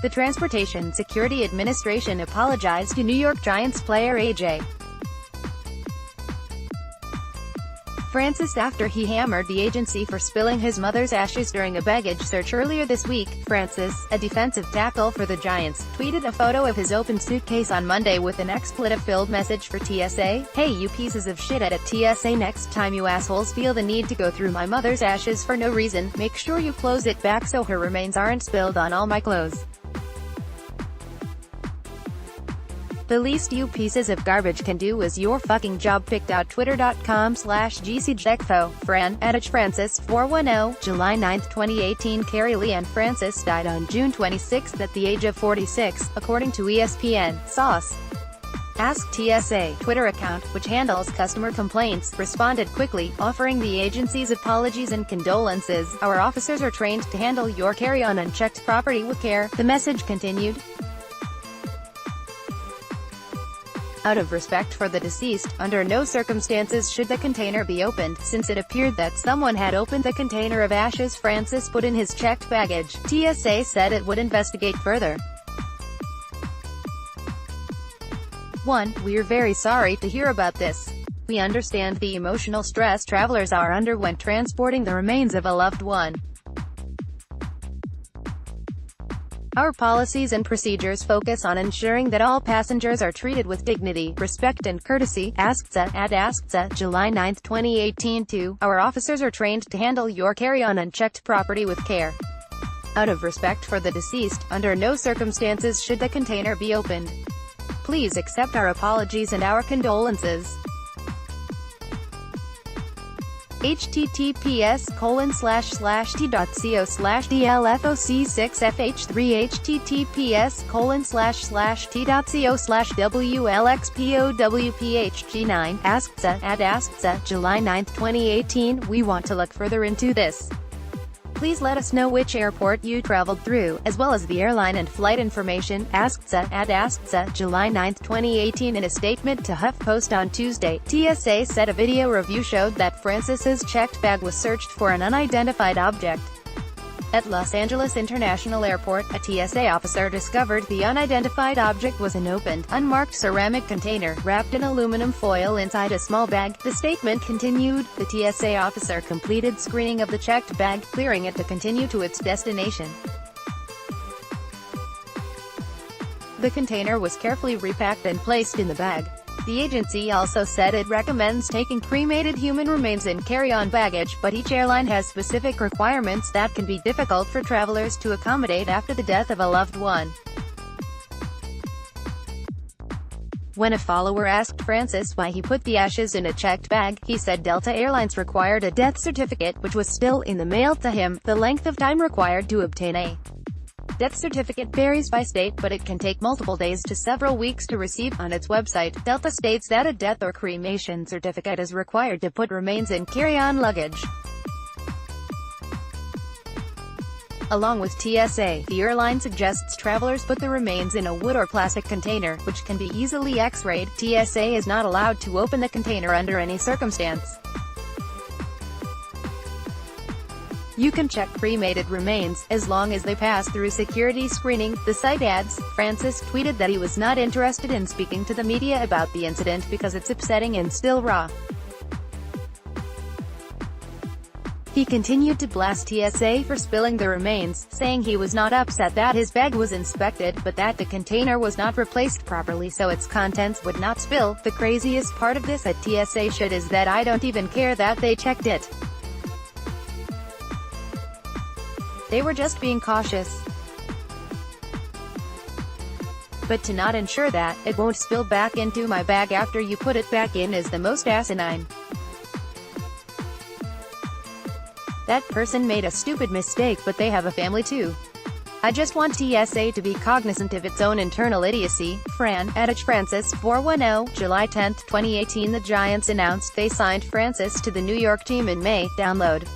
The Transportation Security Administration apologized to New York Giants player A.J. Francis after he hammered the agency for spilling his mother's ashes during a baggage search earlier this week. Francis, a defensive tackle for the Giants, tweeted a photo of his open suitcase on Monday with an expletive-filled message for TSA. "Hey you pieces of shit at TSA, next time you assholes feel the need to go through my mother's ashes for no reason, make sure you close it back so her remains aren't spilled on all my clothes. The least you pieces of garbage can do is your fucking job." Picked out twitter.com/gcjecfo. Fran, @Francis 410, July 9, 2018. Carrie Lee Ann Francis died on June 26 at the age of 46, according to ESPN. Sauce. Ask TSA Twitter account, which handles customer complaints, responded quickly, offering the agency's apologies and condolences. "Our officers are trained to handle your carry-on unchecked property with care," the message continued. Out of respect for the deceased, under no circumstances should the container be opened, since it appeared that someone had opened the container of ashes Francis put in his checked baggage. TSA said it would investigate further. 1. We're very sorry to hear about this. We understand the emotional stress travelers are under when transporting the remains of a loved one. Our policies and procedures focus on ensuring that all passengers are treated with dignity, respect and courtesy. AskTSA, @AskTSA, July 9, 2018. 2. Our officers are trained to handle your carry-on unchecked property with care. Out of respect for the deceased, under no circumstances should the container be opened. Please accept our apologies and our condolences. https://t.co/dlfoc6fh3 https://t.co/wlxpowphg9. AskTSA, @AskTSA, July 9, 2018. We want to look further into this. Please let us know which airport you traveled through, as well as the airline and flight information. AskTSA, @AskTSA, July 9, 2018. In a statement to HuffPost on Tuesday, TSA said a video review showed that Francis's checked bag was searched for an unidentified object. At Los Angeles International Airport, a TSA officer discovered the unidentified object was an opened, unmarked ceramic container, wrapped in aluminum foil inside a small bag. The statement continued. The TSA officer completed screening of the checked bag, clearing it to continue to its destination. The container was carefully repacked and placed in the bag. The agency also said it recommends taking cremated human remains in carry-on baggage, but each airline has specific requirements that can be difficult for travelers to accommodate after the death of a loved one. When a follower asked Francis why he put the ashes in a checked bag, he said Delta Airlines required a death certificate, which was still in the mail to him. The length of time required to obtain a death certificate varies by state, but it can take multiple days to several weeks to receive. On its website, Delta states that a death or cremation certificate is required to put remains in carry-on luggage. Along with TSA, the airline suggests travelers put the remains in a wood or plastic container, which can be easily X-rayed. TSA is not allowed to open the container under any circumstance. You can check cremated remains, as long as they pass through security screening, the site adds. Francis tweeted that he was not interested in speaking to the media about the incident because it's upsetting and still raw. He continued to blast TSA for spilling the remains, saying he was not upset that his bag was inspected, but that the container was not replaced properly so its contents would not spill. "The craziest part of this at TSA shit is that I don't even care that they checked it. They were just being cautious. But to not ensure that it won't spill back into my bag after you put it back in is the most asinine. That person made a stupid mistake, but they have a family too. I just want TSA to be cognizant of its own internal idiocy." Fran, @Francis 410, July 10, 2018. The Giants announced they signed Francis to the New York team in May. Download.